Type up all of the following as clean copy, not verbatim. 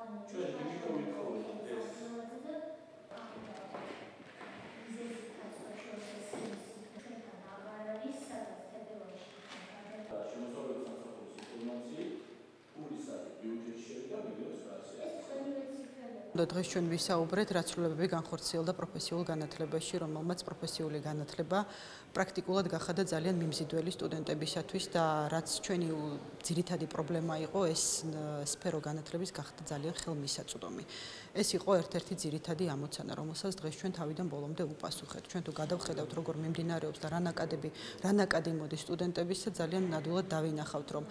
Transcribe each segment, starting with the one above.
ჩვენ იმიტომ ვიტყოდით ეს შემოსავლების სამსახურის ინფორმაციით პულისად ბიუჯეტში შევიდა 1.900.000. დღეს ჩვენ ვისაუბრეთ რაცვლებები განხორციელდა პროფესიულ განათლებაში, რომელმაც პროფესიული განათლება პრაქტიკულად გახადა ძალიან მიმზიდველი სტუდენტებისათვის და რაც ჩვენი ძირითადი პრობლემა იყო, ეს სფერო განათლების გახდა ძალიან ხელმისაწვდომი. ეს იყო ერთ-ერთი ძირითადი ამოცანა, რომელსაც დღეს ჩვენ თავიდან ბოლომდე უპასუხეთ. ჩვენ თუ გადავხედავთ, როგორ მიმდინარეობს და რან აკადემიოდის სტუდენტებისა, ძალიან ნადვილად დავინახავთ, რომ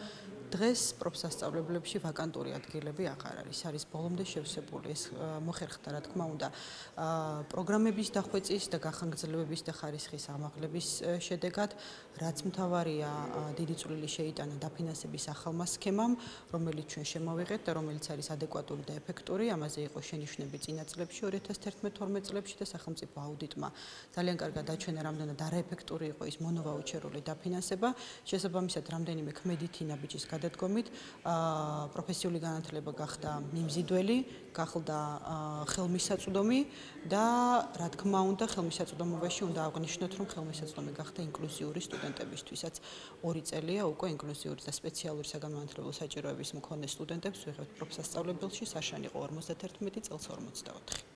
დღეს პროფსასწავლებლებში ვაკანტური ადგილები აღარ არის. არის ბოლომდე შევსებული. ეს მოხერხდა, რა თქმა უნდა, პროგრამების დახვეწის და გახანგრძლივების და ხარისხის ამაღლების შედეგად, რაც მთავარია, დიდი წვლილი შეიტანა დაფინანსების ახალმა სქემამ, რომელიც ჩვენ შემოვიღეთ და რომელიც არის ადეკვატური და ეფექტური. ამაზე იყო შენიშვნები წინა წლებში 2011-12 წლებში და სახელმწიფო აუდიტმა ძალიან კარგად აჩვენა, რამდენად არაეფექტური იყო ის მონოვაუჩერული დაფინანსება. შესაბამისად, რამდენიმე ქმედითი ნაბიჯის გადადგომით პროფესიული განათლება გახდა მიმზიდველი, გახდა ხელმისაწვდომი და რა თქმა უნდა, ხელმისაწვდომობაში უნდა აღვნიშნოთ, რომ ხელმისაწვდომი გახდა ინკლუზიური სტუდენტებისთვისაც. 2 წელია უკვე ინკლუზიური და სპეციალური საგანმანათლებლო საჭიროების მქონე სტუდენტებს ვიღებთ პროფსასწავლებელში, საშანი იყო 51 წელს 44.